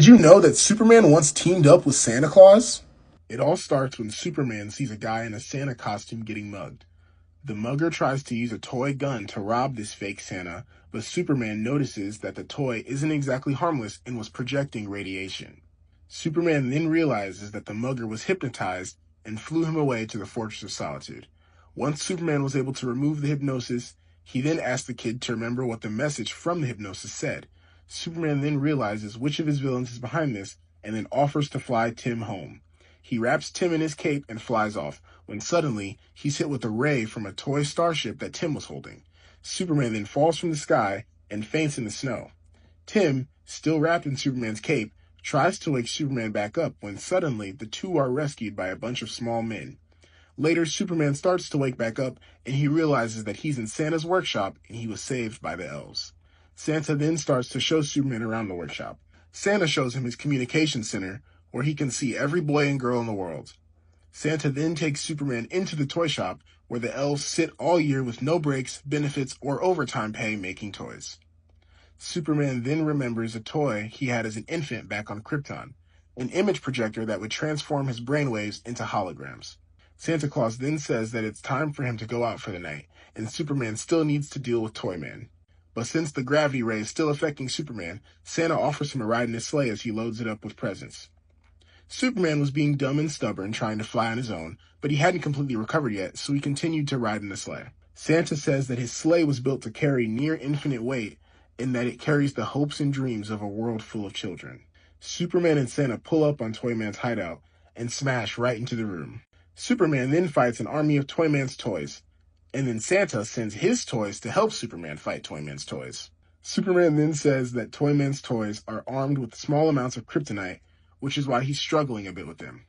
Did you know that Superman once teamed up with Santa Claus? It all starts when Superman sees a guy in a Santa costume getting mugged. The mugger tries to use a toy gun to rob this fake Santa, but Superman notices that the toy isn't exactly harmless and was projecting radiation. Superman then realizes that the mugger was hypnotized and flew him away to the Fortress of Solitude. Once Superman was able to remove the hypnosis, he then asked the kid to remember what the message from the hypnosis said. Superman then realizes which of his villains is behind this and then offers to fly Tim home. He wraps Tim in his cape and flies off, when suddenly he's hit with a ray from a toy starship that Tim was holding. Superman then falls from the sky and faints in the snow. Tim, still wrapped in Superman's cape, tries to wake Superman back up when suddenly the two are rescued by a bunch of small men. Later, Superman starts to wake back up and he realizes that he's in Santa's workshop and he was saved by the elves. Santa then starts to show Superman around the workshop. Santa shows him his communication center, where he can see every boy and girl in the world. Santa then takes Superman into the toy shop, where the elves sit all year with no breaks, benefits, or overtime pay making toys. Superman then remembers a toy he had as an infant back on Krypton, an image projector that would transform his brainwaves into holograms. Santa Claus then says that it's time for him to go out for the night, and Superman still needs to deal with Toyman. But since the gravity ray is still affecting Superman, Santa offers him a ride in his sleigh as he loads it up with presents. Superman was being dumb and stubborn, trying to fly on his own, but he hadn't completely recovered yet, so he continued to ride in the sleigh. Santa says that his sleigh was built to carry near infinite weight, and that it carries the hopes and dreams of a world full of children. Superman and Santa pull up on Toyman's hideout and smash right into the room. Superman then fights an army of Toyman's toys, and then Santa sends his toys to help Superman fight Toyman's toys. Superman then says that Toyman's toys are armed with small amounts of kryptonite, which is why he's struggling a bit with them.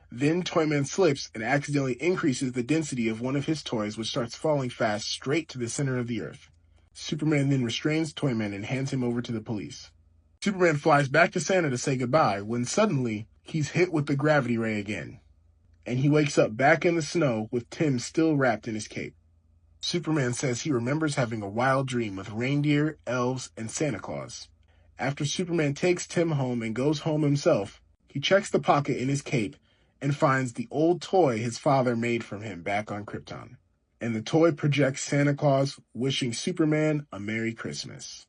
Then Toyman slips and accidentally increases the density of one of his toys, which starts falling fast straight to the center of the earth. Superman then restrains Toyman and hands him over to the police. Superman flies back to Santa to say goodbye when suddenly he's hit with the gravity ray again, and he wakes up back in the snow with Tim still wrapped in his cape. Superman says he remembers having a wild dream with reindeer, elves, and Santa Claus. After Superman takes Tim home and goes home himself, he checks the pocket in his cape and finds the old toy his father made from him back on Krypton. And the toy projects Santa Claus wishing Superman a Merry Christmas.